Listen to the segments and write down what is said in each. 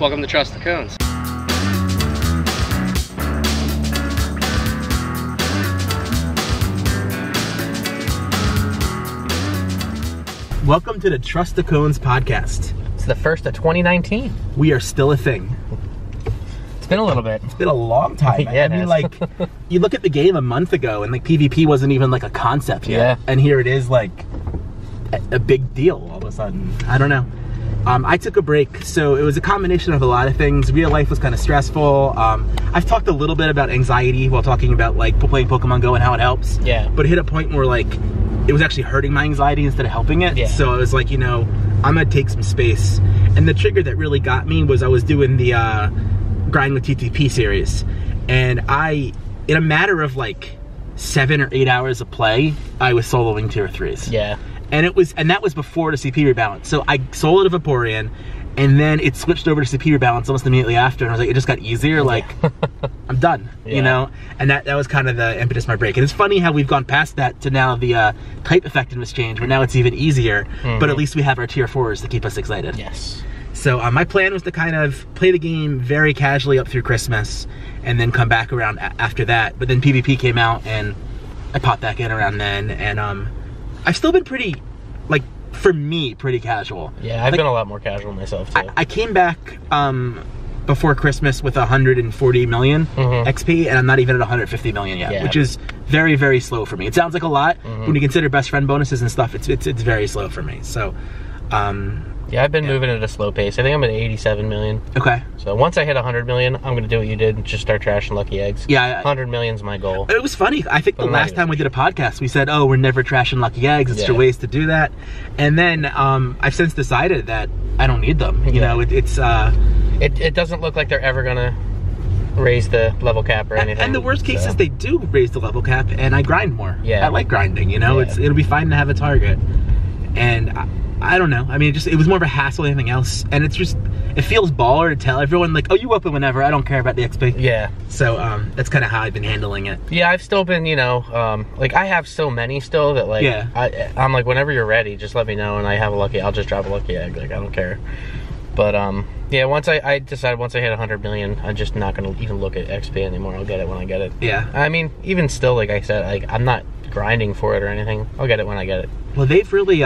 Welcome to Trust the Cones. Welcome to the Trust the Cones podcast. It's the first of 2019. We are still a thing. It's been a little bit. It's been a long time. Yeah, I mean, like, you look at the game a month ago and like PvP wasn't even like a concept yet. Yeah. And here it is, like a big deal all of a sudden. I don't know. I took a break, so it was a combination of a lot of things. Real life was kind of stressful. I've talked a little bit about anxiety while talking about like playing Pokemon Go and how it helps. Yeah. But it hit a point where like it was actually hurting my anxiety instead of helping it. Yeah. So I was like, you know, I'm gonna take some space. And the trigger that really got me was I was doing the Grind with TTP series, and in a matter of like 7 or 8 hours of play, I was soloing tier 3s. Yeah. And that was before the CP rebalance. So I soloed a Vaporeon, and then it switched over to CP rebalance almost immediately after, and I was like, it just got easier, like, I'm done, you know? And that was kind of the impetus of my break. And it's funny how we've gone past that to now the type effectiveness change, where now it's even easier, but at least we have our tier 4s to keep us excited. Yes. So my plan was to kind of play the game very casually up through Christmas, and then come back around after that. But then PvP came out, and I popped back in around then, and I've still been pretty, like, for me, pretty casual. Yeah, I've been a lot more casual myself too. I came back before Christmas with 140 million XP, and I'm not even at 150 million yet, which is very, very slow for me. It sounds like a lot, but when you consider best friend bonuses and stuff, it's very slow for me. So, yeah, I've been moving at a slow pace. I think I'm at 87 million. Okay. So once I hit 100 million, I'm gonna do what you did and just start trashing lucky eggs. Yeah. 100 million's my goal. It was funny. I think the last time we did a podcast, we said, oh, we're never trashing lucky eggs. It's your ways to do that. And then I've since decided that I don't need them. You know, it doesn't look like they're ever gonna raise the level cap or anything. And the worst case is they do raise the level cap, and I grind more. Yeah. I like grinding, you know? It'll be fine to have a target. And I don't know. I mean, it was more of a hassle than anything else. And it's just, it feels baller to tell everyone, like, oh, you open whenever. I don't care about the XP. Yeah. So that's kind of how I've been handling it. Yeah, I've still been, you know, like, I have so many still that, like, I'm like, whenever you're ready, just let me know, and I have a lucky, I'll just drop a lucky egg. Like, I don't care. But, yeah, once I decided once I hit 100 million, I'm just not going to even look at XP anymore. I'll get it when I get it. Yeah. I mean, even still, like I said, like, I'm not grinding for it or anything. I'll get it when I get it. Well, they've really,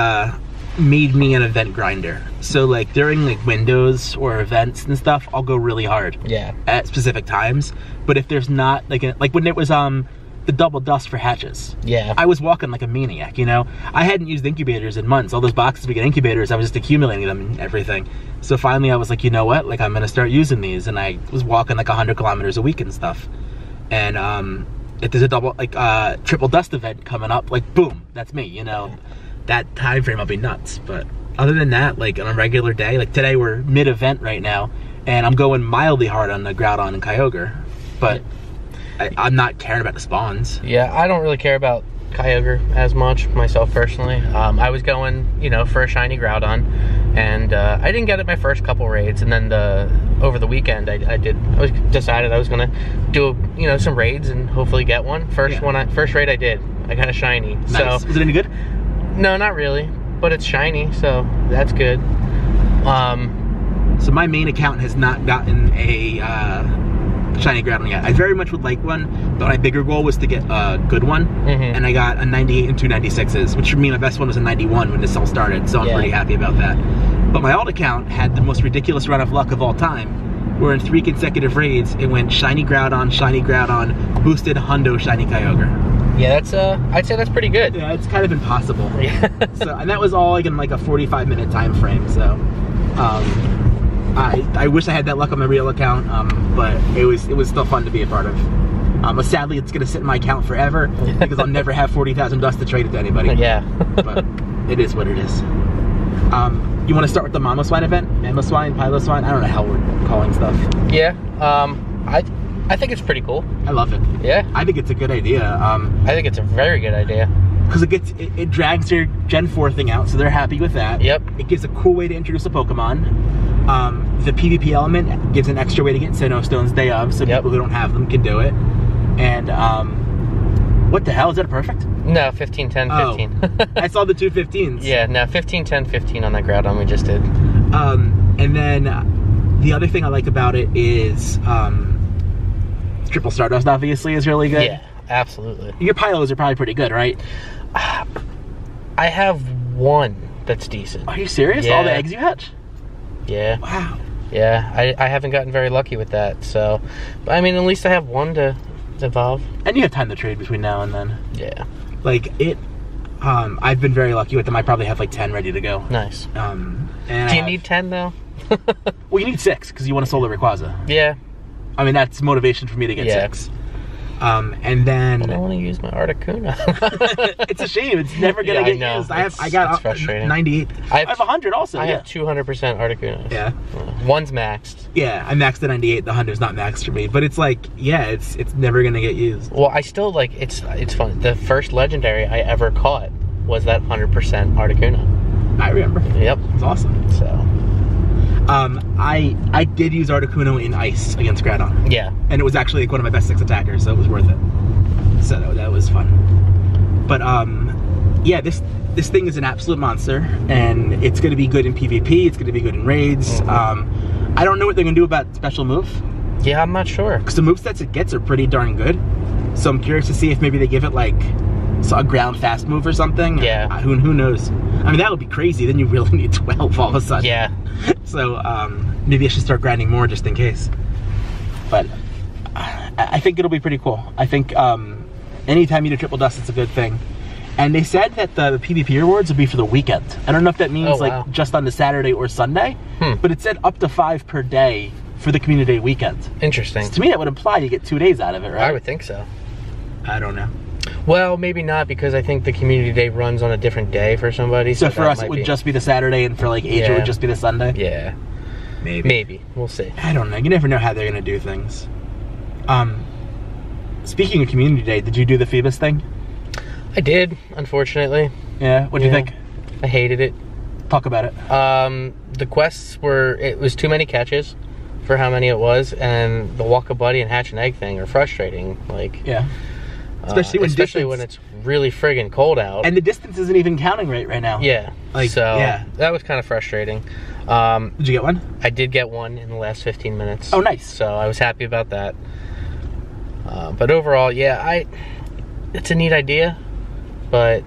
made me an event grinder. So like during like windows or events and stuff, I'll go really hard. Yeah. At specific times. But if there's not like when it was the double dust for hatches. Yeah. I was walking like a maniac, you know? I hadn't used incubators in months. All those boxes we get incubators, I was just accumulating them and everything. So finally I was like, you know what? Like I'm gonna start using these, and I was walking like 100 kilometers a week and stuff. And if there's a double like triple dust event coming up, like boom, that's me, you know? That time frame, I'll be nuts. But other than that, like on a regular day, like today we're mid-event right now, and I'm going mildly hard on the Groudon and Kyogre, but I'm not caring about the spawns. Yeah, I don't really care about Kyogre as much myself personally. I was going, you know, for a shiny Groudon, and I didn't get it my first couple raids, and then over the weekend I decided I was gonna do, you know, some raids and hopefully get one. First raid I did, I got a shiny. Nice. So was it any good? No, not really, but it's shiny, so that's good. So my main account has not gotten a shiny Groudon yet. I very much would like one, but my bigger goal was to get a good one, and I got a 98 and 2 96s, which for me, my best one was a 91 when this all started, so I'm pretty happy about that. But my alt account had the most ridiculous run of luck of all time, where in 3 consecutive raids, it went shiny Groudon, boosted Hundo, shiny Kyogre. Yeah, that's I'd say that's pretty good. Yeah, it's kind of impossible. Yeah. So, and that was all like in like a 45-minute time frame. So, I wish I had that luck on my real account, but it was still fun to be a part of. But sadly, it's gonna sit in my account forever because I'll never have 40,000 dust to trade it to anybody. Yeah. But it is what it is. You want to start with the Mamoswine event? Mamoswine, Piloswine? I don't know how we're calling stuff. Yeah. I think it's pretty cool. I love it. Yeah. I think it's a good idea. I think it's a very good idea. Because it drags your Gen 4 thing out, so they're happy with that. Yep. It gives a cool way to introduce a Pokemon. The PvP element gives an extra way to get Sinnoh Stones day of, so people who don't have them can do it. And what the hell, is that perfect? No, 15, 10, 15. Oh, I saw the 2 15s. Yeah, no, 15, 10, 15 on that Groudon we just did. And then the other thing I like about it is Triple Stardust obviously is really good. Yeah, absolutely. Your Pylos are probably pretty good, right? I have one that's decent. Are you serious? Yeah. All the eggs you hatch? Yeah. Wow. Yeah, I haven't gotten very lucky with that, so... But, I mean, at least I have one to evolve. And you have time to trade between now and then. Yeah. Like, I've been very lucky with them. I probably have like 10 ready to go. Nice. And do you need 10, though? Well, you need 6, because you want to solar Rayquaza. Yeah. I mean, that's motivation for me to get 6. And then... I don't want to use my Articuno. It's a shame. It's never going to get used. I got 98. I have 100 also. I have 200% Articuno. Yeah. One's maxed. Yeah, I maxed the 98. The 100's not maxed for me. But it's like, yeah, it's never going to get used. Well, I still, like, it's fun. The first legendary I ever caught was that 100% Articuno. I remember. Yep. It's awesome. So... I did use Articuno in Ice against Groudon. Yeah. And it was actually like one of my best 6 attackers, so it was worth it. So that was fun. But yeah, this thing is an absolute monster, and it's going to be good in PvP. It's going to be good in raids. I don't know what they're going to do about special move. Yeah, I'm not sure. Because the movesets it gets are pretty darn good. So I'm curious to see if maybe they give it like a ground fast move or something. Yeah. Who knows? I mean, that would be crazy. Then you really need 12 all of a sudden. Yeah. So maybe I should start grinding more just in case. But I think it'll be pretty cool. I think anytime you do Triple Dust, it's a good thing. And they said that the PvP rewards will be for the weekend. I don't know if that means like just on the Saturday or Sunday, but it said up to 5 per day for the community day weekend. Interesting. So to me, that would imply you get 2 days out of it, right? I would think so. I don't know. Well, maybe not, because I think the community day runs on a different day for somebody. So for us, it would just be the Saturday, and for like Asia, it would just be the Sunday? Yeah. Maybe. We'll see. I don't know. You never know how they're going to do things. Speaking of community day, did you do the Feebas thing? I did, unfortunately. Yeah? What do you think? I hated it. Talk about it. The quests it was too many catches for how many it was, and the walk a buddy and hatch an egg thing are frustrating. Like, yeah. Especially when it's really friggin' cold out. And the distance isn't even counting right now. Yeah. Like, so, yeah. That was kind of frustrating. Did you get one? I did get one in the last 15 minutes. Oh, nice. So I was happy about that. But overall, yeah, it's a neat idea, but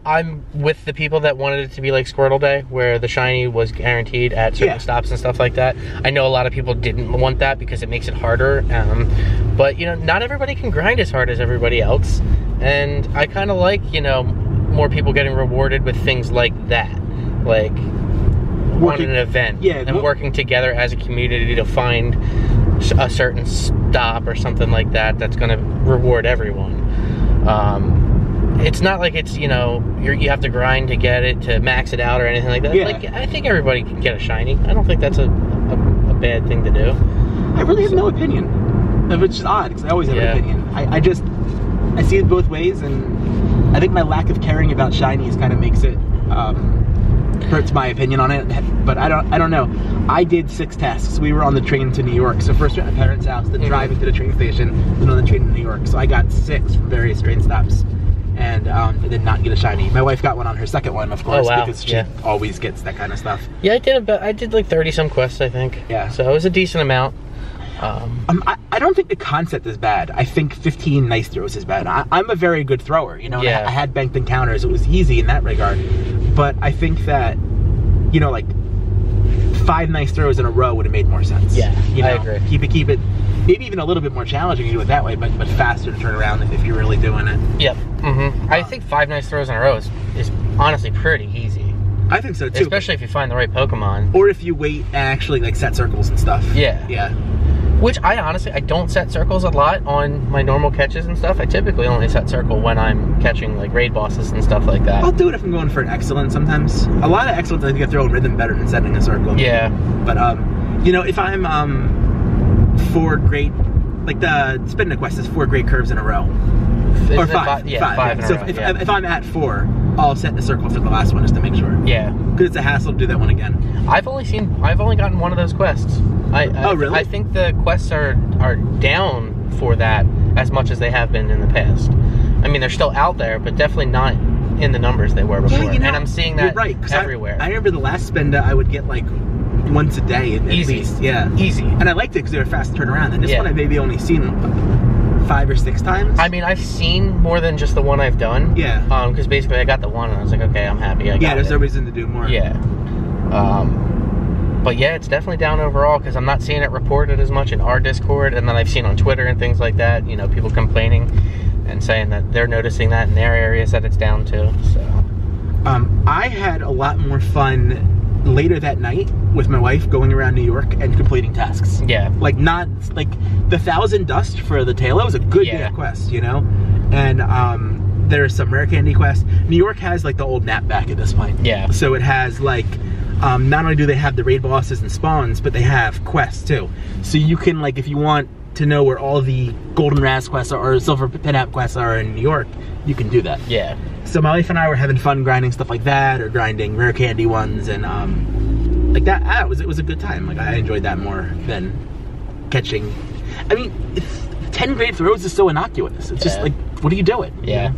I'm with the people that wanted it to be like Squirtle Day, where the shiny was guaranteed at certain stops and stuff like that. I know a lot of people didn't want that because it makes it harder, but you know, not everybody can grind as hard as everybody else, and I kind of like, you know, more people getting rewarded with things like that, like on an event, and working together as a community to find a certain stop or something like that that's going to reward everyone. It's not like it's, you know, you have to grind to get it, to max it out or anything like that. Yeah. Like, I think everybody can get a shiny. I don't think that's a bad thing to do. I really have no opinion. Which is odd, because I always have an opinion. I see it both ways, and I think my lack of caring about shinies kind of makes it, hurts my opinion on it. But I don't know. I did 6 tasks. We were on the train to New York. So first we were at my parents' house, then driving to the train station, then on the train to New York. So I got 6 from various train stops. And I did not get a shiny. My wife got one on her second one, of course, because she always gets that kind of stuff. Yeah, I did like 30 some quests, I think. Yeah. So it was a decent amount. I don't think the concept is bad. I think 15 nice throws is bad. I'm a very good thrower, you know. Yeah. I had banked encounters. It was easy in that regard. But I think that, you know, like 5 nice throws in a row would have made more sense. Yeah, you know, I agree. Keep it. Maybe even a little bit more challenging to do it that way, but faster to turn around if you're really doing it. Yep. I think 5 nice throws in a row is honestly pretty easy. I think so too. Especially if you find the right Pokemon. Or if you wait and actually like set circles and stuff. Yeah. Yeah. Which I don't set circles a lot on my normal catches and stuff. I typically only set circle when I'm catching like raid bosses and stuff like that. I'll do it if I'm going for an excellent sometimes. A lot of excellence I think I throw in rhythm better than setting a circle. Yeah. But you know, if I'm 4 great, like the spin quest is 4 great curves in a row. Or 5. Yeah, 5 in a row. So if I'm at 4, I'll set the circle for the last one just to make sure. Yeah. Because it's a hassle to do that one again. I've only gotten one of those quests. Oh, really? I think the quests are down for that as much as they have been in the past. I mean, they're still out there, but definitely not in the numbers they were before. Yeah, you know, and I'm seeing that right, everywhere. I remember the last spenda I would get like once a day at least. Yeah, easy. And I liked it because they were fast to turn around. And this one I've maybe only seen 5 or 6 times. I mean, I've seen more than just the one I've done. Yeah. Because basically I got the one and I was like, okay, I'm happy. There's no reason to do more. Yeah. But yeah, it's definitely down overall because I'm not seeing it reported as much in our Discord, and then I've seen on Twitter and things like that, you know, people complaining and saying that they're noticing that in their areas that it's down too. So I had a lot more fun later that night with my wife going around New York and completing tasks. Yeah. Like not like the 1,000 dust for the Taillow was a good day of quest, you know? And there's some rare candy quests. New York has like the old Knapback at this point. Yeah. So it has like not only do they have the raid bosses and spawns, but they have quests too. So you can, like, if you want to know where all the golden Raz quests are, or silver Pinap quests are in New York, you can do that. Yeah. So my wife and I were having fun grinding stuff like that, or grinding rare candy ones, and like that. It was a good time. Like, I enjoyed that more than catching. I mean, 10 great throws is so innocuous. It's just like, what are you doing? Yeah.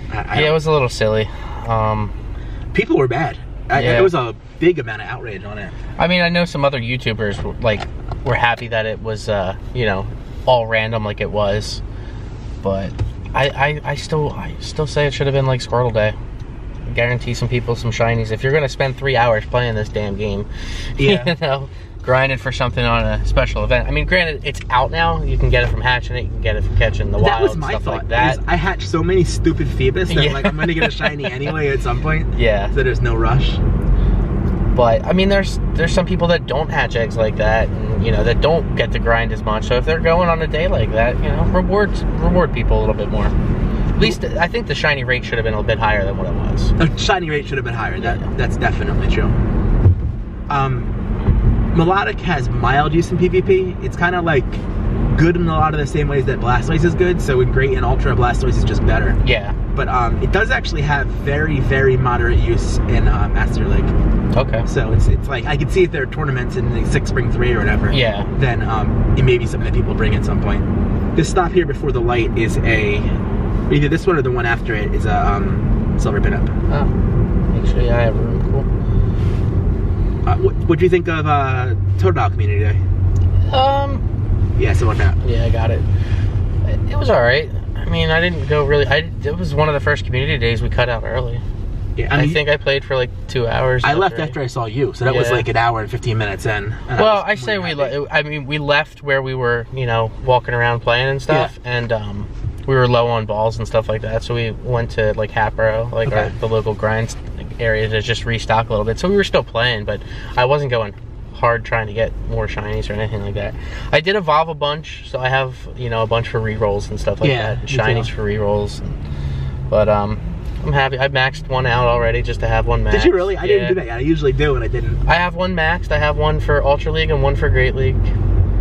You know? It was a little silly. People were bad. There was a big amount of outrage on it. I mean, I know some other YouTubers were happy that it was, you know, all random like it was, but I still say it should have been like Squirtle Day. Guarantee some people some shinies. If you're gonna spend 3 hours playing this damn game, you know, grinding for something on a special event. I mean, granted, it's out now. You can get it from hatching it. You can get it from catching the wild. That was my stuff thought. Like that. I hatched so many stupid Feebas that like I'm gonna get a shiny anyway at some point. Yeah. So there's no rush. But I mean, there's some people that don't hatch eggs like that, and you know, that don't get to grind as much. So if they're going on a day like that, you know, reward people a little bit more. At least I think the shiny rate should have been a bit higher than what it was. The shiny rate should have been higher. That's definitely true. Melodic has mild use in PvP. It's kind of like good in a lot of the same ways that Blastoise is good. So in Great and Ultra, Blastoise is just better. Yeah. But it does actually have very, very moderate use in Master League. Okay. So it's like, I can see if there are tournaments in like 6 Spring 3 or whatever. Yeah. Then it may be something that people bring at some point. This stop here before the light is either this one or the one after it is a silver pinup. Oh. Actually, I have room. Cool. What do you think of Totodile Community Day? Yeah, so like that. Yeah, I got it. It was alright. I mean, I didn't go really. It was one of the first community days we cut out early. Yeah, I think I played for like 2 hours. I left after I saw you, so that was like an hour and 15 minutes in. Well, I say we left where we were, you know, walking around playing and stuff, and we were low on balls and stuff like that, so we went to like Hatboro, like the local grind area, to just restock a little bit. So we were still playing, but I wasn't going hard trying to get more shinies or anything like that. I did evolve a bunch, so I have, you know, a bunch for rerolls and stuff like that. Shinies for rerolls. But I'm happy. I maxed one out already just to have one maxed. Did you really? I didn't do that yet. I usually do, and I didn't. I have one maxed. I have one for Ultra League and one for Great League.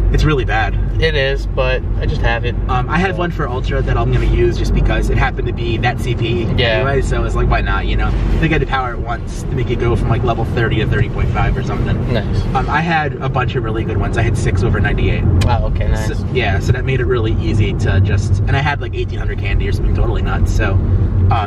It's really bad. It is, but I just have it. I have one for Ultra that I'm going to use just because it happened to be that CP anyway, so it's like, why not, you know? I think I had to power it once to make it go from like level 30 to 30.5 or something. Nice. I had a bunch of really good ones. I had 6 over 98. Wow, okay, nice. So, yeah, so that made it really easy to just, and I had like 1,800 candy or something totally nuts, so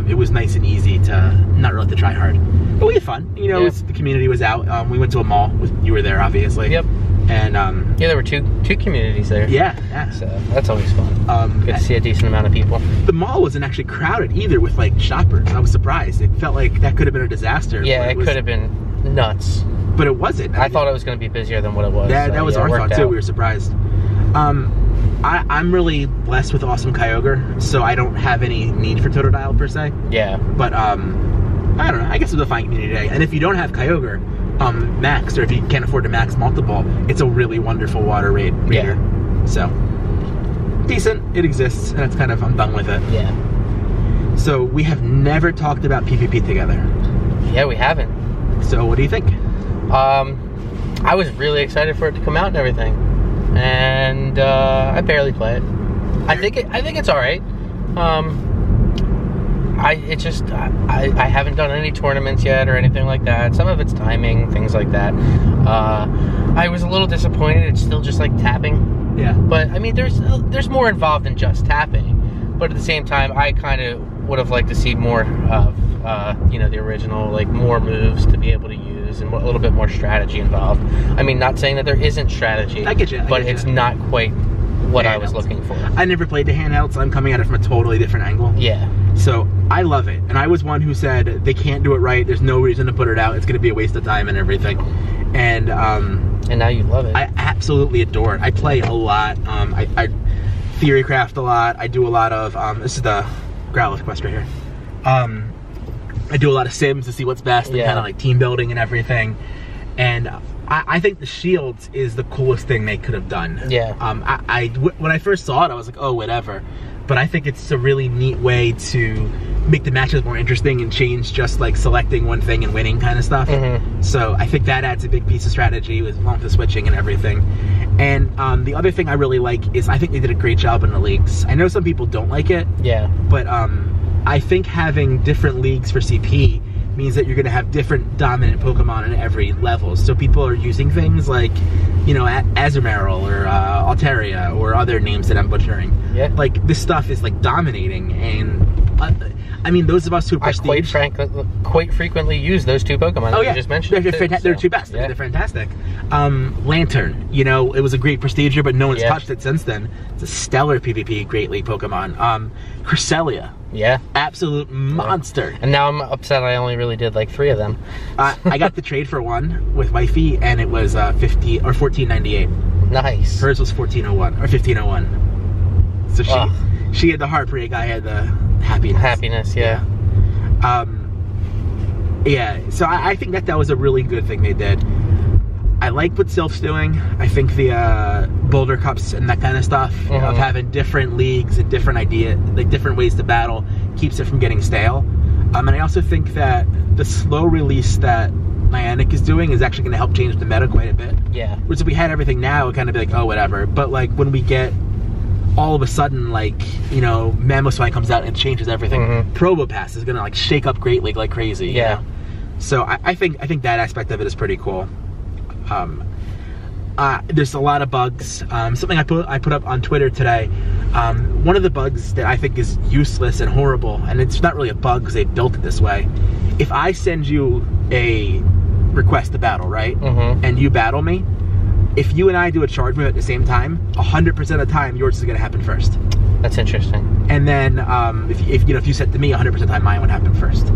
it was nice and easy to not really have to try hard. But we had fun, you know, the community was out. We went to a mall. You were there, obviously. Yep. And yeah, there were two communities there. Yeah. So that's always fun. Good to see a decent amount of people. The mall wasn't actually crowded either with like shoppers. I was surprised. It felt like that could have been a disaster. Yeah, it could have been nuts. But it wasn't. I thought it was going to be busier than what it was. That was our thought too. We were surprised. I'm really blessed with awesome Kyogre, so I don't have any need for Totodile per se. Yeah. But I don't know. I guess it was a fine community day. And if you don't have Kyogre maxed, or if you can't afford to max multiple, it's a really wonderful water raid reader. Yeah. So decent. It exists, and it's kind of, I'm done with it. Yeah. So we have never talked about PvP together. Yeah, we haven't. So what do you think? I was really excited for it to come out and everything, and I barely play it. I think it's all right. I haven't done any tournaments yet or anything like that. Some of it's timing, things like that. I was a little disappointed. It's still just like tapping. Yeah. But I mean, there's more involved than just tapping. But at the same time, I kind of would have liked to see more of you know, the original, like more moves to be able to use use and a little bit more strategy involved. I mean, not saying that there isn't strategy, I get you, but it's not quite what I was looking for. I never played the handheld, so I'm coming at it from a totally different angle. Yeah. So I love it, and I was one who said they can't do it right. There's no reason to put it out. It's going to be a waste of time and everything. And now you love it. I absolutely adore it. I play a lot. I theory craft a lot. I do a lot of this is the Growlithe quest right here. I do a lot of sims to see what's best and kind of like team building and everything. And I think the shields is the coolest thing they could have done. Yeah. When I first saw it, I was like, oh, whatever. But I think it's a really neat way to make the matches more interesting and change just like selecting one thing and winning kind of stuff. So I think that adds a big piece of strategy with along with the switching and everything. And the other thing I really like is I think they did a great job in the leagues. I know some people don't like it. Yeah. But I think having different leagues for CP means that you're going to have different dominant Pokemon in every level. So people are using things like, you know, Azumarill or Altaria or other names that I'm butchering. Yeah. Like, this stuff is, like, dominating. And, I mean, those of us who prestige... I quite frequently use those two Pokemon that you just mentioned. They're two best. Yeah. They're fantastic. Lantern, you know, it was a great prestiger, but no one's touched it since then. It's a stellar PvP Great League Pokemon. Cresselia. Yeah. Absolute monster. And now I'm upset I only really did like 3 of them. I got the trade for one with Wifey, and it was 50 or 14.98. Nice. Hers was 14.01 or 15.01. So she had the heartbreak, I had the happiness. Happiness, yeah. Yeah, so I think that was a really good thing they did. I like what Sylph's doing. I think the Boulder Cups and that kind of stuff of having different leagues and different different ways to battle keeps it from getting stale. And I also think that the slow release that Niantic is doing is actually going to help change the meta quite a bit. Yeah. Which if we had everything now, it would kind of be like, oh, whatever. But like when we get all of a sudden, like, you know, Mamoswine comes out and changes everything. Probopass is going to like shake up Great League like crazy. Yeah. You know? So I think that aspect of it is pretty cool. There's a lot of bugs. Something I put up on Twitter today. One of the bugs that I think is useless and horrible, and it's not really a bug because they built it this way. If I send you a request to battle, right, and you battle me, if you and I do a charge move at the same time, 100% of the time yours is going to happen first. That's interesting. And then if you said to me, 100% of the time mine would happen first.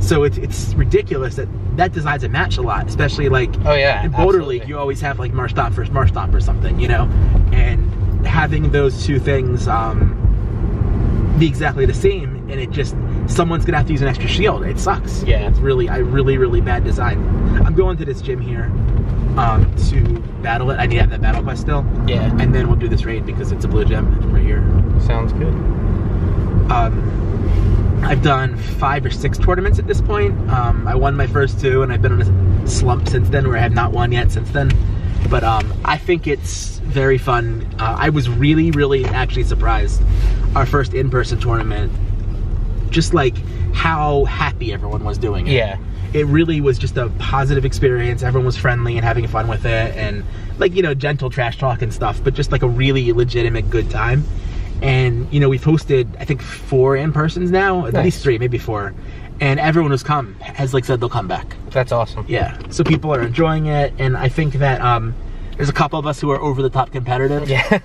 So it's ridiculous that decides a match a lot, especially like in Boulder League, you always have like Marshtomp versus Marshtomp or something, you know? And having those two things be exactly the same, and it just, someone's gonna have to use an extra shield. It sucks. Yeah. It's really bad design. I'm going to this gym here to battle it. I need to have that battle quest still. Yeah. And then we'll do this raid because it's a blue gem right here. Sounds good. I've done 5 or 6 tournaments at this point. I won my first 2, and I've been on a slump since then where I have not won yet since then. But I think it's very fun. I was really actually surprised our first in-person tournament, just like how happy everyone was doing it. Yeah. It really was just a positive experience. Everyone was friendly and having fun with it, and like, you know, gentle trash talk and stuff, but just like a really legitimate good time. And, you know, we've hosted, I think, 4 in-persons now, at least 3, maybe 4. And everyone who's come has, like, said they'll come back. That's awesome. Yeah. So people are enjoying it, and I think that there's a couple of us who are over-the-top competitive. Yeah.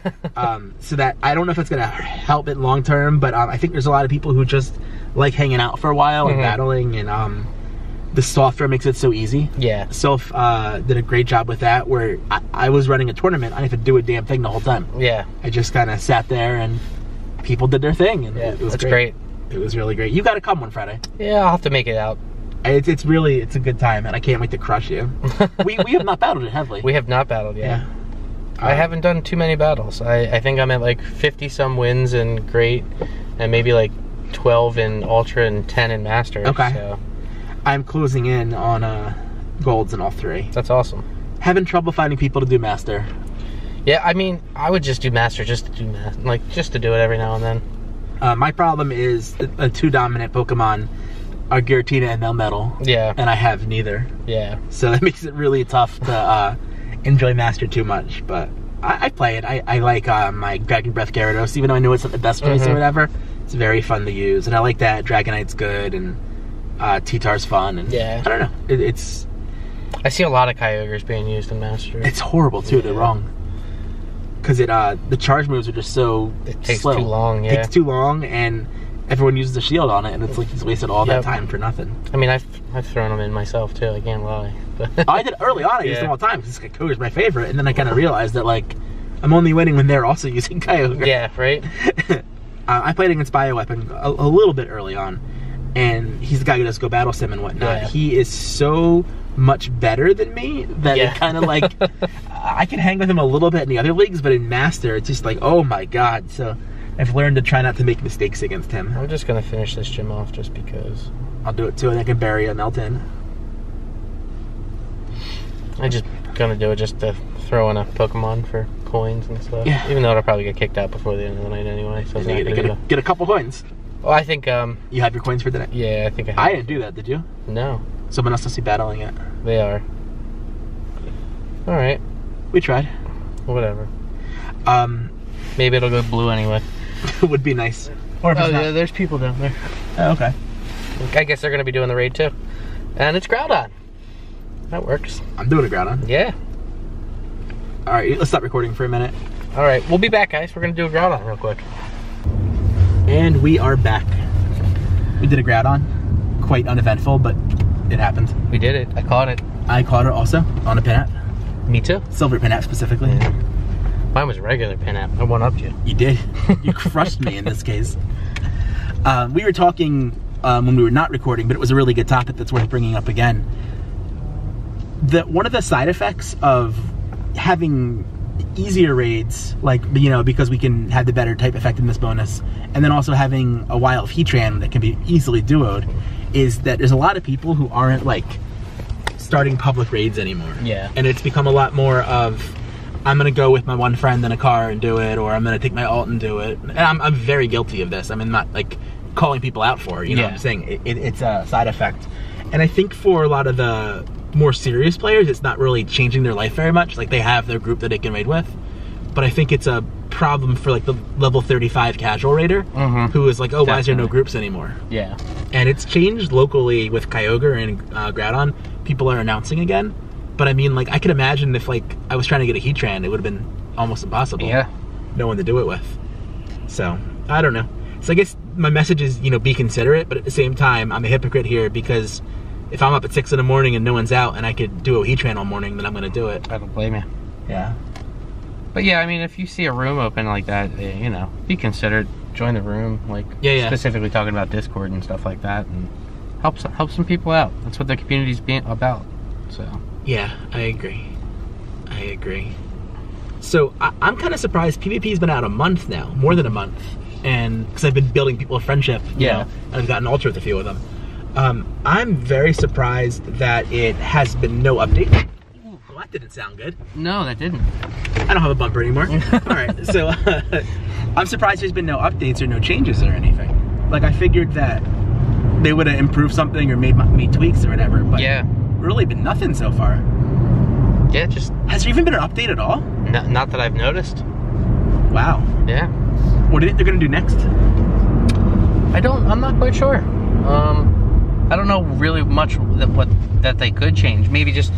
So that, I don't know if it's going to help it long-term, but I think there's a lot of people who just like hanging out for a while and battling, and the software makes it so easy. Yeah. Soph did a great job with that, where I was running a tournament. I didn't have to do a damn thing the whole time. Yeah. I just kind of sat there and people did their thing, and it was great. It was really great. You got to come one Friday. Yeah, I'll have to make it out. It's a good time, and I can't wait to crush you. we have not battled it, have we? We have not battled yet. Yeah. I haven't done too many battles. I think I'm at like 50 some wins in Great, and maybe like 12 in Ultra and 10 in Master. Okay. So I'm closing in on golds in all 3. That's awesome. Having trouble finding people to do Master. Yeah, I mean, I would just do Master just to do just to do it every now and then. My problem is the 2 dominant Pokemon are Giratina and Melmetal. Yeah. And I have neither. Yeah. So that makes it really tough to enjoy Master too much. But I play it. I like my Dragon Breath Gyarados, even though I know it's not the best choice or whatever. It's very fun to use. And I like that Dragonite's good, and T-Tar's fun. And I don't know. I see a lot of Kyogres being used in Master. It's horrible too. They're wrong. Because the charge moves are just so it takes slow. too long. Yeah, it takes too long, and everyone uses a shield on it, and it's like he's wasted all that time for nothing. I mean, I've thrown them in myself too. I can't lie. I did early on. I used them all the time because Kyogre's my favorite, and then I kind of realized that like I'm only winning when they're also using Kyogre. Yeah, right. I played against Bioweapon a little bit early on, and he's the guy who does Go Battle Sim and whatnot. Yeah. He is so much better than me that it kind of like I can hang with him a little bit in the other leagues, but in Master it's just like, oh my god. So I've learned to try not to make mistakes against him. I'm just gonna finish this gym off just because. I'll do it too, and I can bury a Melton. I'm just gonna do it just to throw in a Pokemon for coins and stuff. Yeah. Even though it'll probably get kicked out before the end of the night anyway. So it's not gonna get a couple coins. Well, I think you have your coins for today? Yeah, I think I have. I didn't do that, did you? No. Someone else will see battling it. They are. Alright. We tried. Whatever. Maybe it'll go blue anyway. Would be nice. Or if it's not. Yeah, there's people down there. Oh, okay. I guess they're gonna be doing the raid too. And it's Groudon. That works. I'm doing a Groudon. Yeah. Alright, let's stop recording for a minute. Alright, we'll be back, guys. We're gonna do a Groudon real quick. And we are back. We did a Groudon. Quite uneventful, but it happened. We did it. I caught it. I caught it also on a pin app. Me too. Silver pin app specifically. Yeah. Mine was a regular pin app. I one-upped you. You did. You crushed me in this case. We were talking when we were not recording, but it was a really good topic that's worth bringing up again. One of the side effects of having easier raids, like, you know, because we can have the better type effectiveness bonus, and then also having a wild Heatran that can be easily duoed, is that there's a lot of people who aren't like starting public raids anymore. Yeah. And it's become a lot more of, I'm gonna go with my one friend in a car and do it, or I'm gonna take my alt and do it. And I'm very guilty of this. I mean, not like calling people out for it, you know what I'm saying? It's a side effect. And I think for a lot of the more serious players, it's not really changing their life very much. Like, they have their group that they can raid with. But I think it's a problem for like the level 35 casual raider, who is like, oh, why is there no groups anymore? Yeah. And it's changed locally with Kyogre and Groudon. People are announcing again. But I mean, like, I could imagine if like I was trying to get a Heatran, it would have been almost impossible. Yeah. No one to do it with. So, I don't know. So I guess my message is, you know, be considerate, but at the same time, I'm a hypocrite here because if I'm up at 6 in the morning and no one's out and I could do a Heatran all morning, then I'm going to do it. I don't blame you. Yeah. But yeah, I mean, if you see a room open like that, you know, be considerate. Join the room, like specifically talking about Discord and stuff like that, and help some people out. That's what the community's being about. So. Yeah, I agree. I agree. So I'm kind of surprised. PvP's been out a month now, more than a month, and because I've been building people a friendship. You know, and I've gotten ultra with a few of them. I'm very surprised that it has been no update. Ooh, well, that didn't sound good. No, that didn't. I don't have a bumper anymore. All right, so I'm surprised there's been no updates or no changes or anything. Like, I figured that they would have improved something or made tweaks or whatever, but really been nothing so far. Yeah, just... Has there even been an update at all? Not that I've noticed. Wow. Yeah. What do you think they're gonna do next? I'm not quite sure. I don't know really much that they could change. Maybe just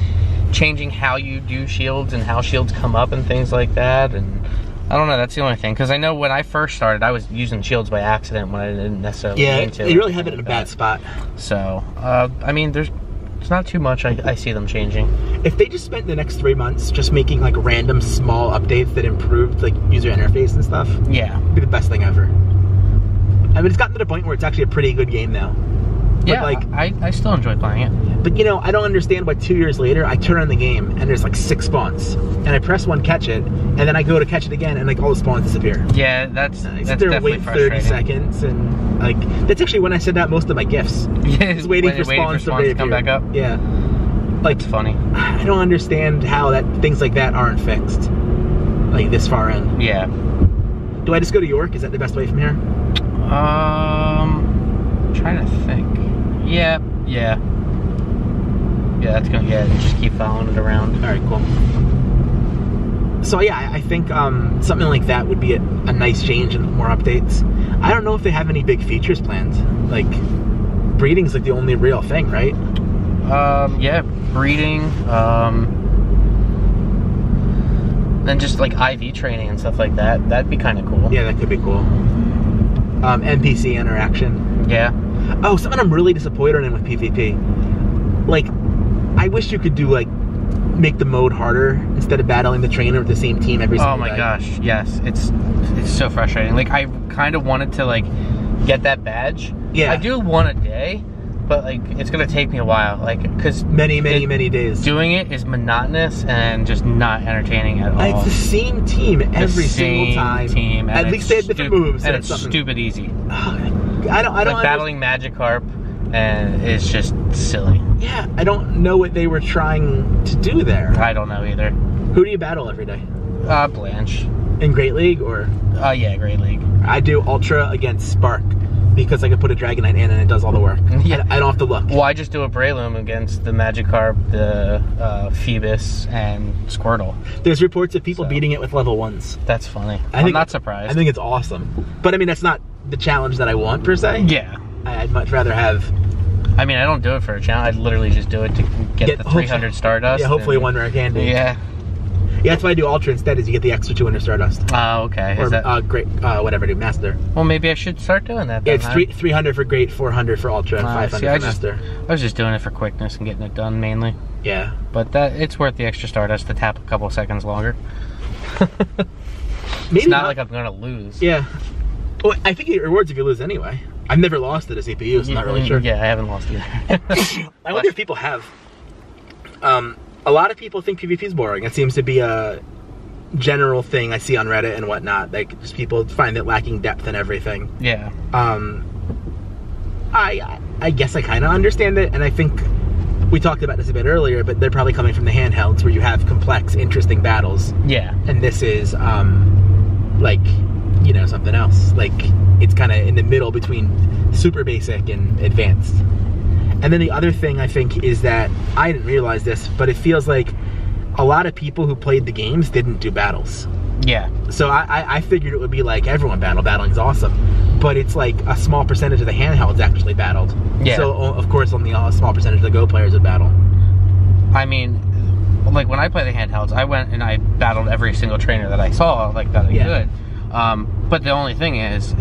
changing how you do shields and how shields come up and things like that. And I don't know, that's the only thing. Because I know when I first started, I was using shields by accident when I didn't necessarily mean to. Yeah, you really have it in a bad spot. So, I mean, it's not too much I see them changing. If they just spent the next 3 months just making like random small updates that improved like user interface and stuff, it'd be the best thing ever. I mean, it's gotten to the point where it's actually a pretty good game now. But yeah, like I still enjoy playing it. But you know, I don't understand why 2 years later I turn on the game and there's like 6 spawns, and I press one, catch it, and then I go to catch it again, and like all the spawns disappear. Yeah, that's definitely wait 30 seconds, and like that's actually when I send out most of my gifts. Yeah, just waiting for spawns to come back up. Yeah, like it's funny. I don't understand how things like that aren't fixed, like this far in. Yeah. Do I just go to York? Is that the best way from here? I'm trying to think. Yeah, that's gonna, just keep following it around. All right, cool. So yeah, I think something like that would be a nice change and more updates. I don't know if they have any big features planned. Like, breeding's like the only real thing, right? Yeah, breeding, then just like IV training and stuff like that. That'd be kind of cool. Yeah, that could be cool. NPC interaction. Yeah. Oh, something I'm really disappointed in with PvP. Like, I wish you could do like make the mode harder instead of battling the trainer with the same team every single day. Oh my gosh, yes. It's so frustrating. Like, I kind of wanted to like get that badge. Yeah. I do one a day, but like it's gonna take me a while. Like, cause many days. Doing it is monotonous and just not entertaining at all. It's the same team every single time. At least they have different moves. And it's stupid easy. I don't like battling Magikarp, and it's just silly. Yeah, I don't know what they were trying to do there. I don't know either. Who do you battle every day? Blanche. In Great League or? Yeah, Great League. I do Ultra against Spark because I can put a Dragonite in and it does all the work. Yeah. I don't have to look. Well, I just do a Breloom against the Magikarp, the Feebas, and Squirtle. There's reports of people beating it with level 1s. That's funny. I'm not surprised. I think it's awesome. But I mean, that's not the challenge that I want per se. Yeah. I'd much rather have... I mean, I don't do it for a challenge. I literally just do it to get the 300 Stardust. Yeah, hopefully one rare candy. Yeah. Yeah, that's why I do Ultra instead, is you get the extra 200 Stardust. Oh, okay. Or great, whatever, do Master. Well, maybe I should start doing that then. Yeah, it's 300 for Great, 400 for Ultra, and 500 for Master. I was just doing it for quickness and getting it done, mainly. Yeah. But it's worth the extra Stardust to tap a couple seconds longer. Maybe it's not like I'm gonna lose. Yeah. Well, I think it rewards if you lose anyway. I've never lost at a CPU, so I'm not really sure. Yeah, I haven't lost either. I wonder if people have. A lot of people think PvP is boring. It seems to be a general thing I see on Reddit and whatnot. Like, just people find it lacking depth and everything. Yeah. I guess I kind of understand it, and I think we talked about this a bit earlier, but they're probably coming from the handhelds where you have complex, interesting battles. Yeah. And this is, like, you know, something else. Like, it's kind of in the middle between super basic and advanced. And then the other thing I think is that, I didn't realize this, but it feels like a lot of people who played the games didn't do battles. Yeah. So I figured it would be like everyone battling's awesome. But it's like a small percentage of the handhelds actually battled. Yeah. So of course only a small percentage of the Go players would battle. I mean, like when I play the handhelds, I went and I battled every single trainer that I saw, like that I could. But the only thing is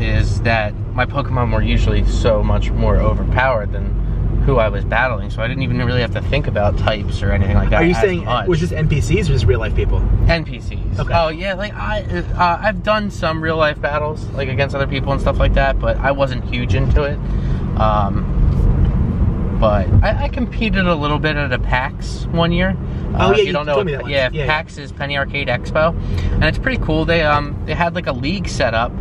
that my Pokemon were usually so much more overpowered than who I was battling, so I didn't even really have to think about types or anything like that. Are you saying was just NPCs or just real life people? NPCs. Okay. Oh yeah, like I've done some real life battles like against other people and stuff like that, but I wasn't huge into it. But I competed a little bit at a PAX one year. Oh yeah, you don't know. Told me that once. Yeah, PAX is Penny Arcade Expo, and it's pretty cool. They had like a league set up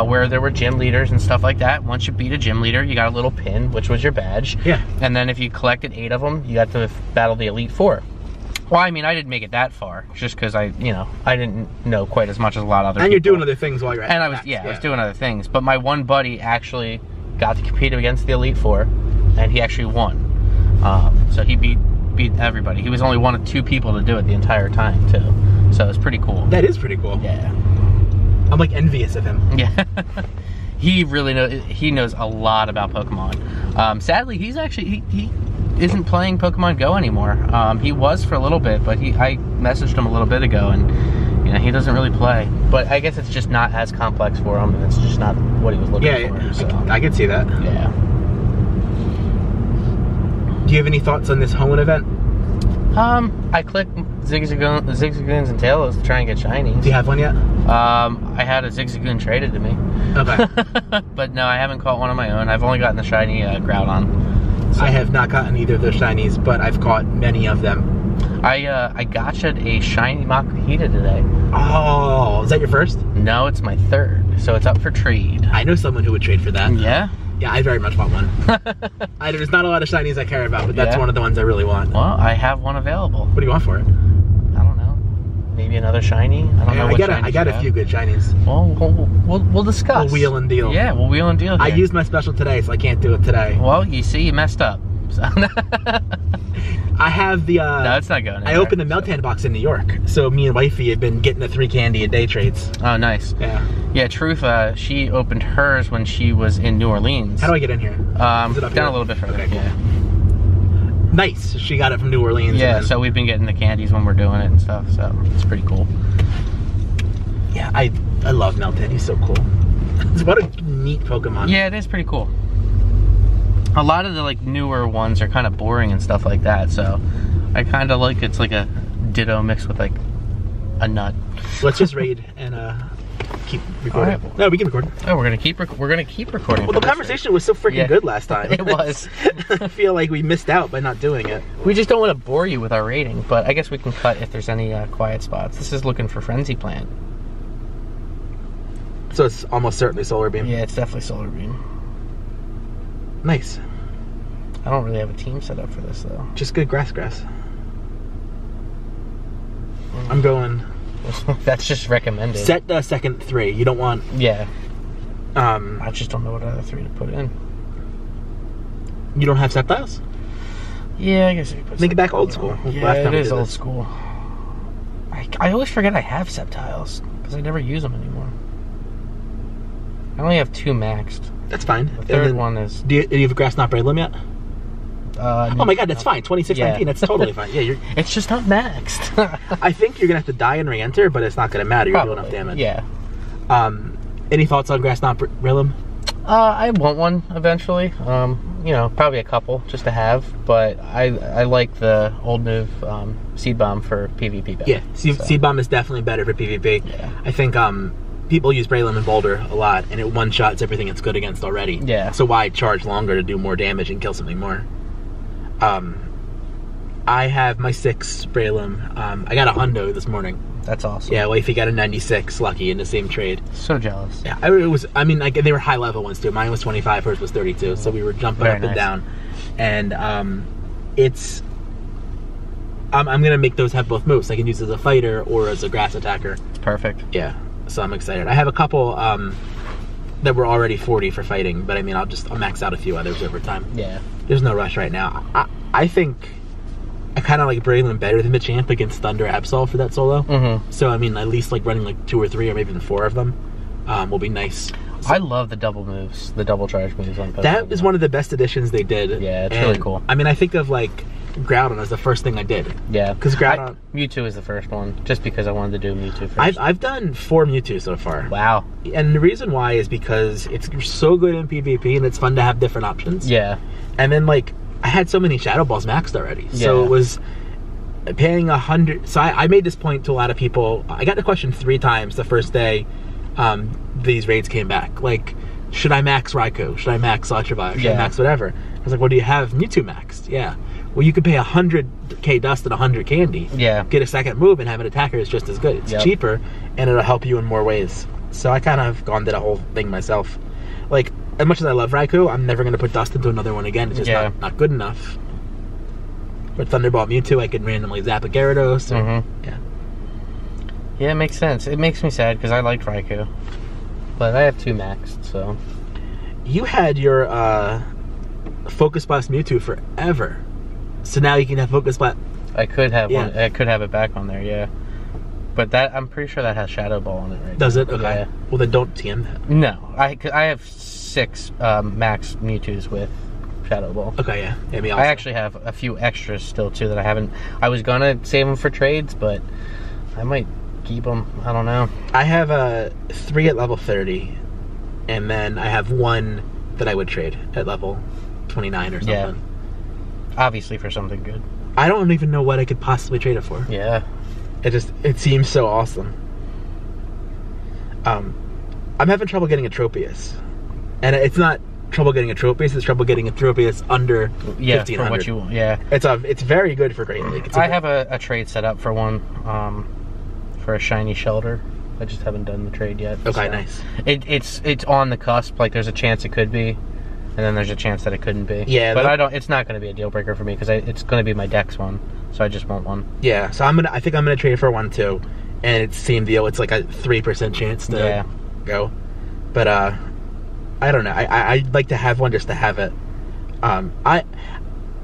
where there were gym leaders and stuff like that. Once you beat a gym leader, you got a little pin, which was your badge. Yeah. And then if you collected 8 of them, you got to battle the Elite Four. Well, I mean, I didn't make it that far, just because I didn't know quite as much as a lot of other people. And you're doing other things while you're at I was doing other things. But my one buddy actually got to compete against the Elite Four, and he actually won. So he beat everybody. He was only one of 2 people to do it the entire time, too. So it's pretty cool. That is pretty cool. Yeah. I'm like envious of him. Yeah. He really knows a lot about Pokemon. Sadly, he's actually he isn't playing Pokemon Go anymore. He was for a little bit, but I messaged him a little bit ago, and he doesn't really play. But I guess it's just not as complex for him, and it's just not what he was looking for. So. I can see that. Yeah. Do you have any thoughts on this Hoenn event? I clicked Zigzagoons and Talos to try and get shinies. Do you have one yet? I had a Zigzagoon traded to me. Okay. But no, I haven't caught one on my own. I've only gotten the shiny Groudon. So. I have not gotten either of those shinies, but I've caught many of them. I gotcha'd a shiny Makuhita today. Oh, is that your first? No, it's my 3rd, so it's up for trade. I know someone who would trade for that. Yeah? Yeah, I very much want one. There's not a lot of shinies I care about, but that's one of the ones I really want. Well, I have one available. What do you want for it? I don't know. Maybe another shiny? I don't know what I got a few good shinies. Well, we'll discuss. We'll wheel and deal. Yeah, we'll wheel and deal here. I used my special today, so I can't do it today. Well, you see, you messed up. So. I have the no, it's not going anywhere. I opened the Meltan box in New York, so me and wifey have been getting the 3 candy a day trades. Oh, nice. Yeah. Yeah, Truth, she opened hers when she was in New Orleans. How do I get in here? Down a little bit further. Okay, cool. Yeah. Nice. She got it from New Orleans. Yeah, so we've been getting the candies when we're doing it and stuff, so it's pretty cool. Yeah, I love Meltan. He's so cool. What a neat Pokemon. Yeah, it is pretty cool. A lot of the like newer ones are kind of boring and stuff like that, so I kind of like it's like a Ditto mixed with like a nut. Let's just raid and keep recording. Right. No, we can record. Oh, we're gonna keep recording. Well, the conversation was so freaking good last time. It was. I feel like we missed out by not doing it. We just don't want to bore you with our rating, but I guess we can cut if there's any quiet spots. This is looking for Frenzy Plant. So it's almost certainly Solar Beam. Yeah, it's definitely Solar Beam. Nice. I don't really have a team set up for this though. Just good grass. I'm going. That's just recommended. Set the second 3. You don't want. Yeah. I just don't know what other 3 to put in. You don't have Sceptiles? Yeah, I guess we put. Make it back old school. Yeah, it is old school. I always forget I have Sceptiles because I never use them anymore. I only have 2 maxed. That's fine. The third one is. Do you have a Grass Knot Breloom yet? Oh my god, that's fine. 2619, that's totally fine. Yeah, it's just not maxed. I think you're gonna have to die and re-enter, but it's not gonna matter. You're doing enough damage. Yeah. Any thoughts on Grass Knot Breloom? I want one eventually. You know, probably a couple just to have, but I like the old move Seed Bomb for PvP better. Yeah, Seed Bomb is definitely better for PvP. Yeah. I think people use Breloom and Boulder a lot, and it one-shots everything it's good against already. Yeah. So why charge longer to do more damage and kill something more? I have my 6 Breloom. I got a hundo this morning. That's awesome. Yeah, wifey got a 96 lucky in the same trade. So jealous. Yeah, I mean, like, they were high level ones too. Mine was 25, hers was 32, so we were jumping up and down. And I'm gonna make those have both moves. I can use it as a fighter or as a grass attacker. It's perfect. Yeah, so I'm excited. I have a couple that were already 40 for fighting, but I mean, I'll max out a few others over time. Yeah. There's no rush right now. I think I kind of like Breloom better than Machamp against Thunder Absol for that solo. Mm-hmm. So I mean, at least like running like 2 or 3 or maybe even 4 of them will be nice. So, I love the double moves, the double charge moves on Pokemon. That is one of the best additions they did. Yeah, it's really cool. I mean, I think of like Groudon as the first thing I did. Yeah, because Groudon. Mewtwo is the first one, just because I wanted to do Mewtwo first. I've done 4 Mewtwo so far. Wow. And the reason why is because it's so good in PvP and it's fun to have different options. Yeah. And then like I had so many Shadow Balls maxed already, so it was paying 100. So I made this point to a lot of people. I got the question 3 times the first day these raids came back. Like, should I max Raikou? Should I max Ultraviolet? Should I max whatever? I was like, well, do you have Mewtwo maxed? Yeah. Well, you could pay 100k dust and 100 candy. Yeah. Get a second move and have an attacker is just as good. It's cheaper and it'll help you in more ways. So I kind of gone to the whole thing myself. Like, as much as I love Raikou, I'm never going to put dust into another one again. It's just not good enough. With Thunderbolt Mewtwo, I could randomly zap a Gyarados. Or, Yeah, it makes sense. It makes me sad because I liked Raikou. But I have 2 maxed, so. You had your Focus Blast Mewtwo forever. So now you can have Focus Blast. I could have one. I could have it back on there, yeah. But that I'm pretty sure that has Shadow Ball on it right Does now. it? Okay. Yeah. Well, then don't TM that. No. I have 6 max Mewtwo's with Shadow Ball. Okay, yeah. Maybe I actually have a few extras still, too, that I haven't. I was going to save them for trades, but I might keep them. I don't know. I have 3 at level 30, and then I have 1 that I would trade at level 29 or something. Yeah. Obviously for something good. I don't even know what I could possibly trade it for. Yeah. It seems so awesome. I'm having trouble getting a Tropius. And it's not trouble getting a Tropius, it's trouble getting a Tropius under 1500. For what you want. Yeah. It's very good for Great League. I have a trade set up for one for a shiny Shelter. I just haven't done the trade yet. Okay, so. Nice. It's on the cusp. Like there's a chance it could be, and then there's a chance that it couldn't be. Yeah, but it's not going to be a deal breaker for me because it's going to be my Dex one, so I just want one. Yeah, so I think I'm gonna trade for 1 too, and it's the same deal. It's like a 3% chance to go, but I don't know. I'd like to have one just to have it.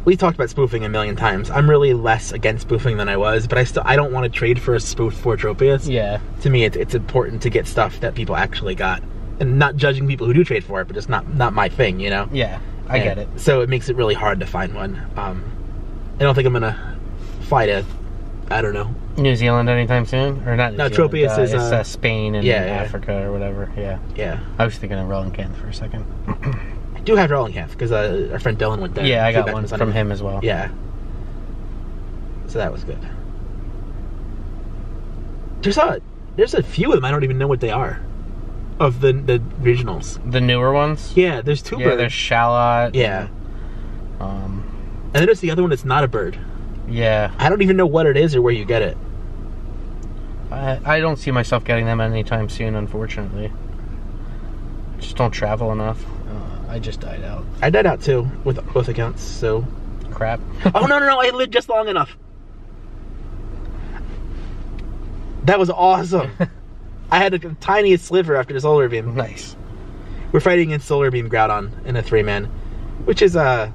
We talked about spoofing a million times. I'm really less against spoofing than I was, but I don't want to trade for a spoof for Tropius. Yeah. To me, it's important to get stuff that people actually got, and not judging people who do trade for it, but just not my thing, you know. Yeah, I get it. So it makes it really hard to find one. I don't think I'm gonna fly to, I don't know, New Zealand anytime soon, or not? No, Tropius is it's Spain and yeah. Africa or whatever. Yeah. Yeah. I was thinking of Rollingham for a second. I do have Rollingham because our friend Dylan went there. Yeah, I got one from him as well. Yeah. So that was good. There's a few of them I don't even know what they are. Of the regionals. The newer ones? Yeah, there's two birds. Yeah, there's shallot. Yeah. And then there's the other one that's not a bird. Yeah. I don't even know what it is or where you get it. I don't see myself getting them anytime soon, unfortunately. Just don't travel enough. I just died out. I died out too, with both accounts, so... Crap. Oh, no, I lived just long enough. That was awesome. I had the tiniest sliver after the solar beam. Nice. We're fighting against solar beam Groudon in a 3-man, which is I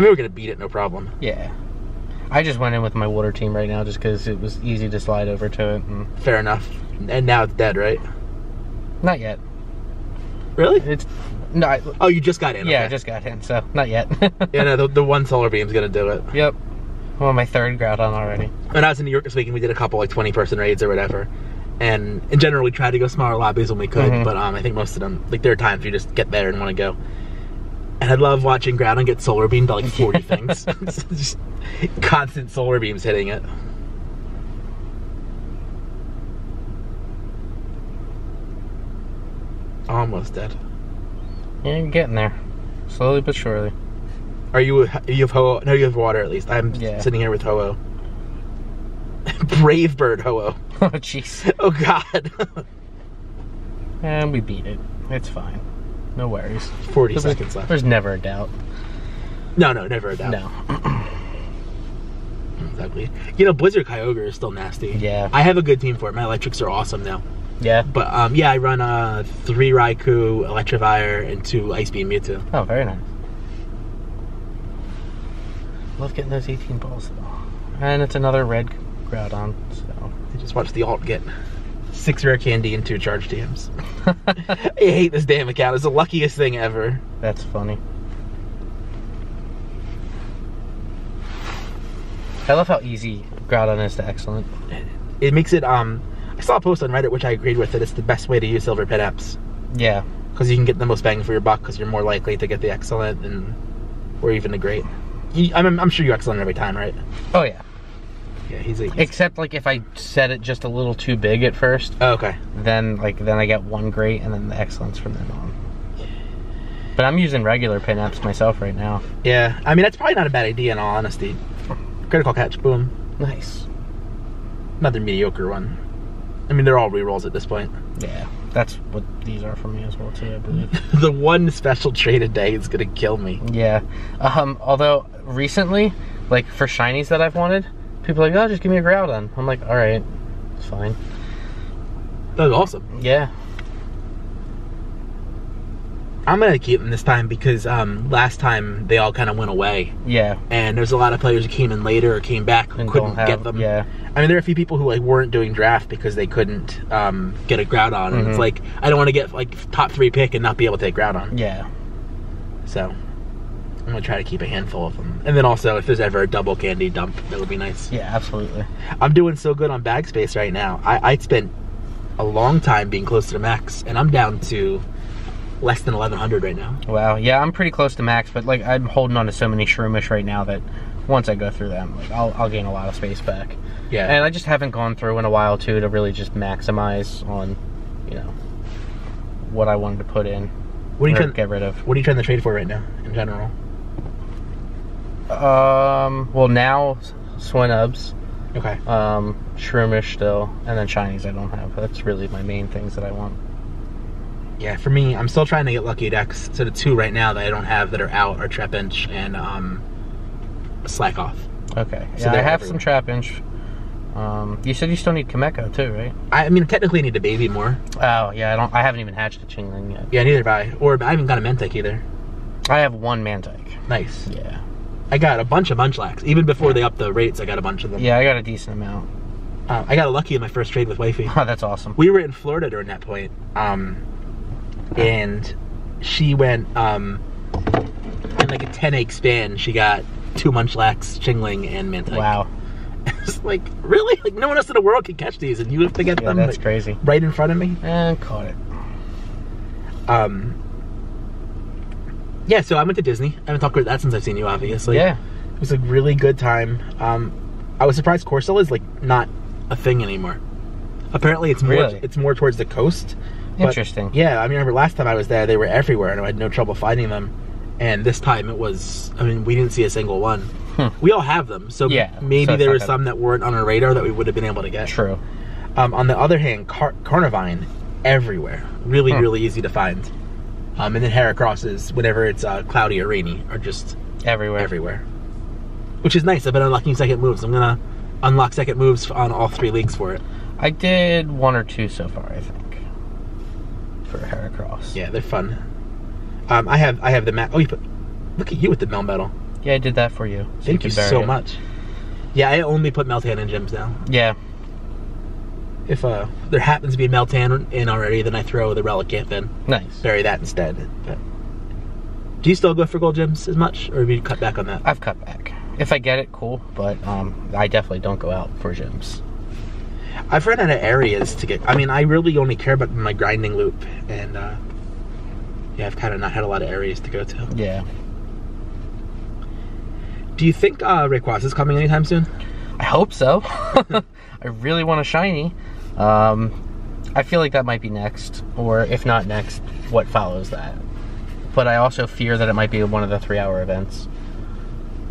mean, we're gonna beat it, no problem. Yeah. I just went in with my water team right now just because it was easy to slide over to it. And... Fair enough. And now it's dead, right? Not yet. Really? It's no. Oh, you just got in. Yeah, okay. I just got in, so not yet. Yeah, no, the one solar beam's gonna do it. Yep. I'm on my 3rd Groudon already. When I was in New York this week, and we did a couple like 20-person raids or whatever. And in general, we tried to go smaller lobbies when we could, but I think most of them, like, there are times you just get there and want to go. And I love watching Groudon get solar beamed by like 40 things. Just constant solar beams hitting it. Almost dead. Yeah, you're getting there. Slowly but surely. Are you have Ho-Oh? No, you have water at least. I'm sitting here with Ho-Oh. Brave bird Ho-Oh. Oh, jeez. Oh, God. And we beat it. It's fine. No worries. 40 seconds left. There's never a doubt. No, never a doubt. No. Exactly. You know, Blizzard Kyogre is still nasty. Yeah. I have a good team for it. My electrics are awesome now. Yeah. But, yeah, I run 3 Raikou, Electivire, and 2 Ice Beam Mewtwo. Oh, very nice. Love getting those 18 balls, though. And it's another red Groudon, so... I just watched the alt get 6 rare candy and 2 charge TMs. I hate this damn account. It's the luckiest thing ever. That's funny. I love how easy Groudon is to excellent. It makes it, I saw a post on Reddit which I agreed with, that it's the best way to use Silver Pit apps. Yeah. Because you can get the most bang for your buck, because you're more likely to get the excellent or even the great. I'm sure you excellent every time, right? Oh, yeah. Yeah, he's except like if I set it just a little too big at first. Oh, okay. Then I get 1 great and then the excellence from then on. But I'm using regular pin apps myself right now. Yeah, I mean that's probably not a bad idea in all honesty. Critical catch, boom. Nice. Another mediocre one. I mean they're all rerolls at this point. Yeah, that's what these are for me as well too, I believe. The one special trait a day is gonna kill me. Yeah. Although recently, like for shinies that I've wanted, people are like, oh, just give me a Groudon. I'm like, alright, it's fine. That was awesome. Yeah. I'm gonna keep them this time because last time they all kind of went away. Yeah. And there's a lot of players who came in later or came back who couldn't get them. Yeah. I mean, there are a few people who like weren't doing draft because they couldn't get a Groudon, and it's like I don't want to get like top 3 pick and not be able to take Groudon. Yeah. So I'm gonna try to keep a handful of them, and then also if there's ever a double candy dump, that would be nice. Yeah, absolutely. I'm doing so good on bag space right now. I spent a long time being close to the max, and I'm down to less than 1100 right now. Wow. Yeah, I'm pretty close to max, but like I'm holding on to so many Shroomish right now that once I go through them, like I'll gain a lot of space back. Yeah. And I just haven't gone through in a while too to really just maximize on, you know, what I wanted to put in. What are you trying to get rid of? What are you trying to trade for right now in general? Well now Swinubs. Okay. Shroomish still, and then shinies I don't have. That's really my main things that I want. Yeah, for me, I'm still trying to get Lucky Dex. So the 2 right now that I don't have that are out are Trapinch and Slack Off. Okay. So yeah, I have some Trapinch. You said you still need Kameko too, right? I mean, technically I need a baby more. Oh yeah, I haven't even hatched a Chingling yet. Yeah, neither have I. Or I haven't got a Mentike either. I have 1 Mantike. Nice. Yeah. I got a bunch of Munchlax. Even before they upped the rates, I got a bunch of them. Yeah, I got a decent amount. I got lucky in my first trade with Wifey. Oh, that's awesome. We were in Florida during that point. And she went in like a 10 egg span, she got 2 munchlax, chingling, and mantike. Wow. It's like, really? Like, no one else in the world can catch these, and you have to get them. That's like, crazy. right in front of me. And caught it. Yeah, so I went to Disney. I haven't talked about that since I've seen you, obviously. Yeah. It was a really good time. I was surprised Corsola is like not a thing anymore. Apparently, it's more towards the coast. But, interesting. Yeah, I remember last time I was there, they were everywhere, and I had no trouble finding them. And this time it was, I mean, we didn't see a single one. We all have them, so maybe there were some that weren't on our radar that we would have been able to get. True. On the other hand, Carnivine, everywhere. Really, really easy to find. And then Heracrosses, whenever it's cloudy or rainy, are just everywhere. Which is nice. I've been unlocking second moves. I'm gonna unlock second moves on all 3 leagues for it. I did 1 or 2 so far, I think, for Heracross. Yeah, they're fun. I have the mat. Oh, look at you with the Melmetal. Yeah, I did that for you. So Thank you so much. Yeah, I only put Meltan in gyms now. Yeah. If there happens to be a Meltan in already, then I throw the Relicanth in. Nice. Bury that instead. But do you still go for gold gems as much, or have you cut back on that? I've cut back. If I get it, cool, but I definitely don't go out for gems. I've run out of areas to get. I mean, I really only care about my grinding loop, and yeah, I've kind of not had a lot of areas to go to. Yeah. Do you think Rayquaza is coming anytime soon? I hope so. I really want a shiny. I feel like that might be next, or if not next, what follows that. But I also fear that it might be one of the 3-hour events.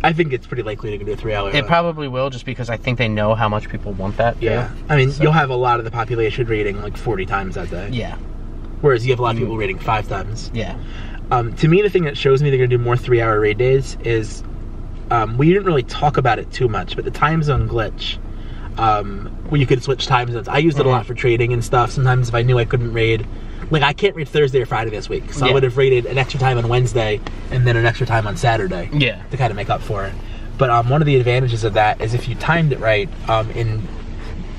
I think it's pretty likely to do a 3-hour event. It probably will, just because I think they know how much people want that. Yeah. I mean, you'll have a lot of the population raiding like 40 times that day. Yeah. Whereas you have a lot of people raiding 5 times. Yeah. To me, the thing that shows me they're going to do more 3-hour raid days is, we didn't really talk about it too much, but the time zone glitch, where you could switch time zones. I used it a lot for trading and stuff. Sometimes if I knew I couldn't raid, like I can't raid Thursday or Friday this week, so I would have raided an extra time on Wednesday and then an extra time on Saturday. Yeah. To kind of make up for it. But one of the advantages of that is if you timed it right, in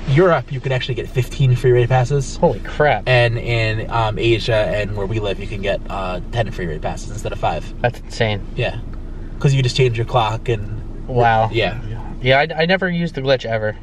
Europe you could actually get 15 free raid passes. Holy crap. And in Asia and where we live you can get 10 free raid passes instead of 5. That's insane. Yeah. Because you just change your clock and... Wow. Yeah. Yeah, I never used the glitch ever.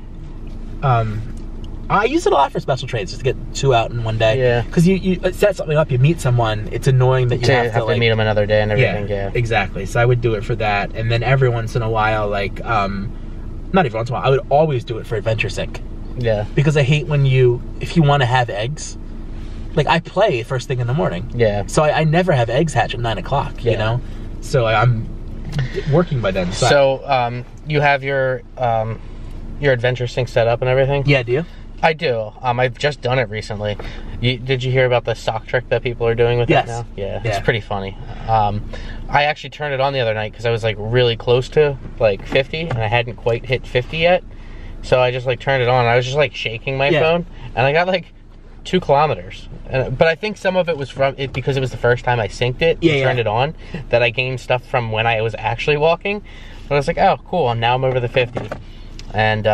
I use it a lot for special trades, just to get 2 out in one day. Yeah. Because you set something up, you meet someone, it's annoying that you have to like, meet them another day and everything, yeah. Exactly. So I would do it for that. And then every once in a while, like, not even once in a while, I would always do it for Adventure Sync. Yeah. Because I hate when if you want to have eggs, like I play first thing in the morning. Yeah. So I never have eggs hatch at 9 o'clock, you know? So I'm working by then. So you have your Adventure Sync set up and everything? Yeah, do you? I do. I've just done it recently. Did you hear about the sock trick that people are doing with it now? Yeah, it's pretty funny. I actually turned it on the other night because I was like really close to like 50 and I hadn't quite hit 50 yet. So I just like turned it on. I was just like shaking my phone and I got like 2 kilometers. But I think some of it was from it because it was the first time I synced it and turned it on, that I gained stuff from when I was actually walking. But I was like, oh cool, now I'm over the 50. And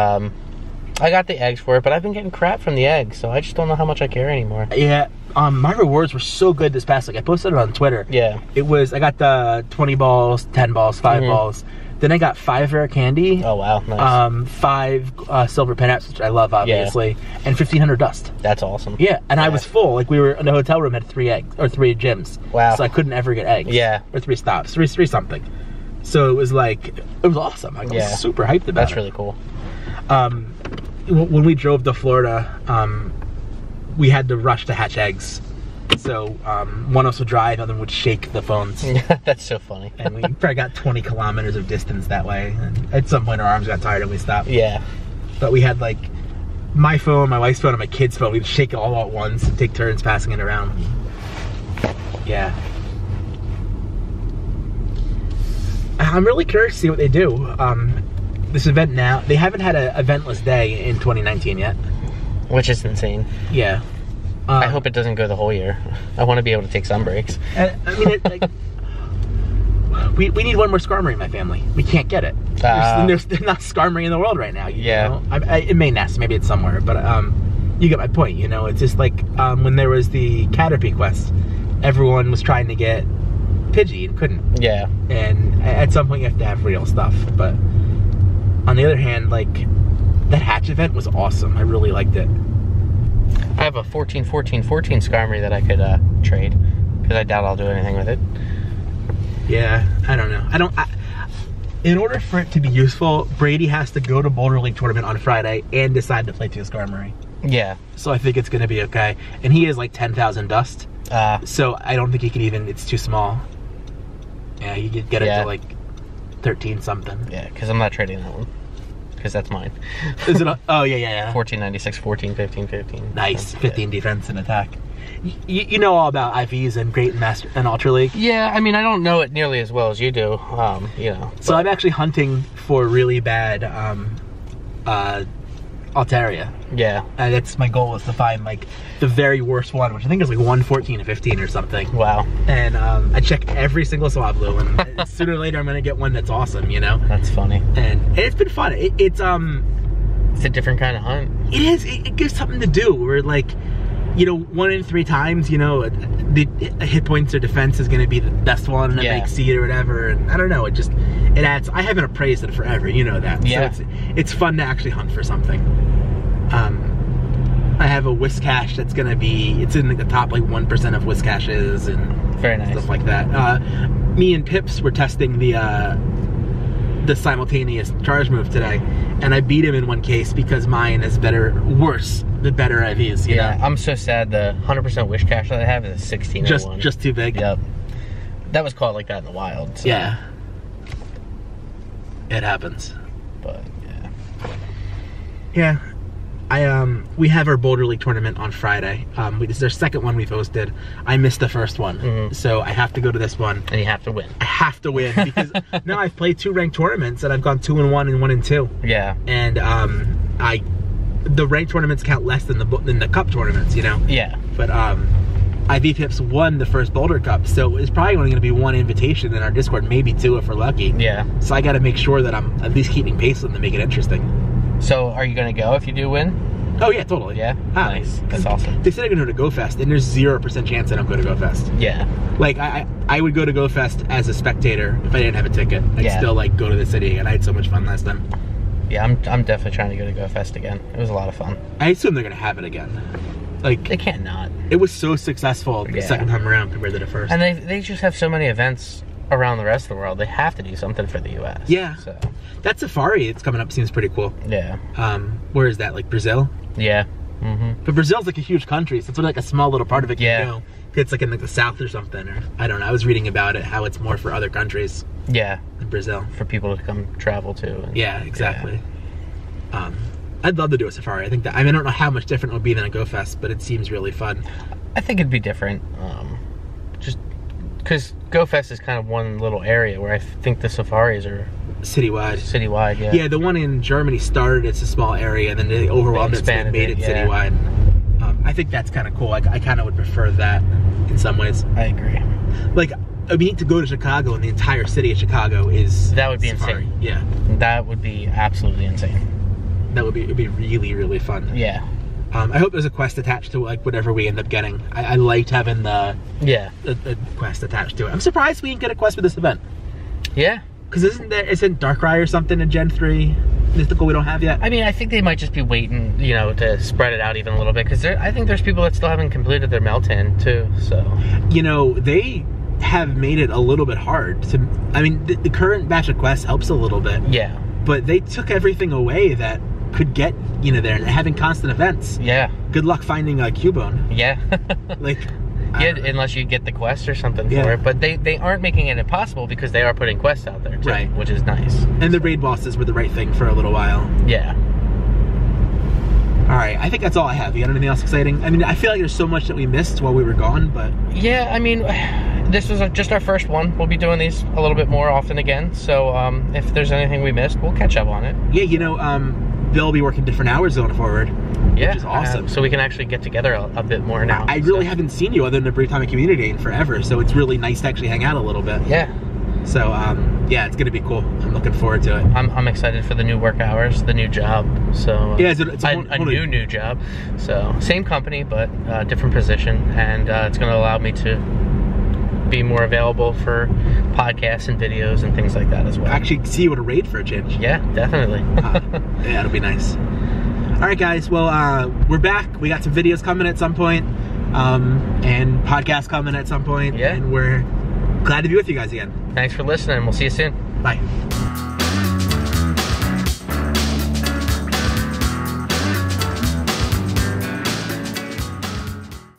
I got the eggs for it, but I've been getting crap from the eggs, so I just don't know how much I care anymore. Yeah, my rewards were so good this past week. I posted it on Twitter. Yeah. It was, I got the 20 balls, 10 balls, 5 balls. Then I got 5 rare candy. Oh wow, nice. 5 silver pinups, which I love obviously, and 1,500 dust. That's awesome. Yeah, and I was full. Like we were in the hotel room, had 3 eggs or 3 gyms. Wow. So I couldn't ever get eggs. Yeah. Or 3 stops, 3 something. So it was like, it was awesome. I was super hyped about it. That's really cool. When we drove to Florida, we had to rush to hatch eggs. So one of us would drive, the other would shake the phones. That's so funny. And we probably got 20 kilometers of distance that way. And at some point our arms got tired and we stopped. Yeah. But we had like my phone, my wife's phone, and my kid's phone. We'd shake it all at once and take turns passing it around. Yeah. I'm really curious to see what they do. This event now, they haven't had an eventless day in 2019 yet. Which is insane. Yeah. I hope it doesn't go the whole year. I want to be able to take some breaks. I mean, we need one more Skarmory in my family. We can't get it. There's not Skarmory in the world right now. You know? It may nest, maybe it's somewhere, but you get my point. You know, it's just like when there was the Caterpie quest, everyone was trying to get Pidgey and couldn't. Yeah. And at some point you have to have real stuff. But on the other hand, like, that hatch event was awesome. I really liked it. I have a 14-14-14 Skarmory that I could trade, because I doubt I'll do anything with it. Yeah, I don't know. In order for it to be useful, Brady has to go to Boulder League Tournament on Friday and decide to play 2 Skarmory. Yeah. So I think it's going to be okay. And he is like 10,000 dust. So I don't think he can even, it's too small. Yeah, he could get it to like 13 something. Yeah, because I'm not trading that one. Because that's mine. Is it oh, yeah. 1496, 14, 15, 15. Nice. 15 defense and attack. You know all about IVs and Great and Master and Ultra League? Yeah, I mean, I don't know it nearly as well as you do, you know. So I'm actually hunting for really bad Altaria. Yeah. That's my goal, is to find like the very worst one, which I think is like 114 or 15 or something. Wow. And I check every single Swablu, and sooner or later I'm gonna get one that's awesome, you know? That's funny. And it's been fun. It's a different kind of hunt. It is. It gives something to do. Where, like, you know, 1 in 3 times, you know, the hit points or defense is going to be the best one in a big seed or whatever. And I don't know, it adds. I haven't appraised it forever, you know that. Yeah. So it's fun to actually hunt for something. I have a Whiscash that's going to be, it's in like the top like 1% of Whiscashes and very nice stuff like that. Me and Pips were testing the simultaneous charge move today, and I beat him in one case because mine is worse the better IVs, you know? I'm so sad the 100% Wish Cache that I have is a 1601. Just too big? Yep. That was caught like that in the wild. So. Yeah. It happens. But, yeah. We have our Boulder League tournament on Friday. This is our second one we've hosted. I missed the first one, so I have to go to this one. And you have to win. I have to win, because now I've played 2 ranked tournaments, and I've gone 2-1 and 1-2. Yeah. And the ranked tournaments count less than the cup tournaments, you know? Yeah. But IV Pips won the first Boulder Cup, so it's probably only going to be 1 invitation in our Discord, maybe 2 if we're lucky. Yeah. So I got to make sure that I'm at least keeping pace with them to make it interesting. So are you going to go if you do win? Oh yeah, totally. Yeah? Nice. That's awesome. They said I'm going to go to GoFest, and there's 0% chance I don't go to GoFest. Yeah. Like, I would go to GoFest as a spectator if I didn't have a ticket. I'd still, like, go to the city, and I had so much fun last time. Yeah, I'm definitely trying to go to GoFest again. It was a lot of fun. I assume they're going to have it again. Like, they can't not. It was so successful the second time around compared to the first. And they just have so many events around the rest of the world. They have to do something for the US. Yeah. So that safari that's coming up seems pretty cool. Yeah. Where is that? Like Brazil? Yeah. But Brazil's like a huge country, so it's only like a small little part of it can go. It's like in like the south or something, or I don't know. I was reading about it, how it's more for other countries. Yeah. In Brazil. For people to come travel to. And, yeah, exactly. Yeah. I'd love to do a safari. I think that, I don't know how much different it would be than a GoFest, but it seems really fun. I think it'd be different. Just because GoFest is kind of one little area, where I think the safaris are citywide. Citywide, yeah. Yeah, the one in Germany started as a small area, and then they overwhelmed it, so they made it citywide. I think that's kind of cool. I kind of would prefer that in some ways. I agree. Like, I mean, to go to Chicago, and the entire city of Chicago is that would be safari. Insane. Yeah, that would be absolutely insane. That would be, it'd be really, really fun. Yeah. I hope there's a quest attached to like whatever we end up getting. I liked having the quest attached to it. I'm surprised we didn't get a quest for this event. Yeah. Because isn't Darkrai or something in Gen 3 mythical we don't have yet? I mean, I think they might just be waiting, you know, to spread it out even a little bit, because I think there's people that still haven't completed their Meltan too, so. You know, they have made it a little bit hard to, I mean, the current batch of quests helps a little bit. Yeah. But they took everything away that could get, you know, there, and having constant events. Yeah. Good luck finding a Cubone. Yeah. Like, yeah, unless you get the quest or something for it. But they aren't making it impossible, because they are putting quests out there too, right, which is nice. And the raid bosses were the right thing for a little while. Yeah. Alright, I think that's all I have. You got anything else exciting? I mean, I feel like there's so much that we missed while we were gone, but... Yeah, I mean, this was just our first one. We'll be doing these a little bit more often again, so if there's anything we missed, we'll catch up on it. Yeah, you know, they'll be working different hours going forward. Yeah, which is awesome. So we can actually get together a bit more now. I really haven't seen you other than a brief time in community in forever, so it's really nice to actually hang out a little bit. Yeah. So, yeah, it's gonna be cool. I'm looking forward to it. I'm excited for the new work hours, the new job. So yeah, it's a new job. So same company, but different position, and it's gonna allow me to be more available for podcasts and videos and things like that as well. Actually see what a raid for a change. Yeah, definitely. Yeah, it'll be nice. All right, guys. Well, we're back. We got some videos coming at some point, and podcasts coming at some point. Yeah. And we're glad to be with you guys again. Thanks for listening. We'll see you soon. Bye.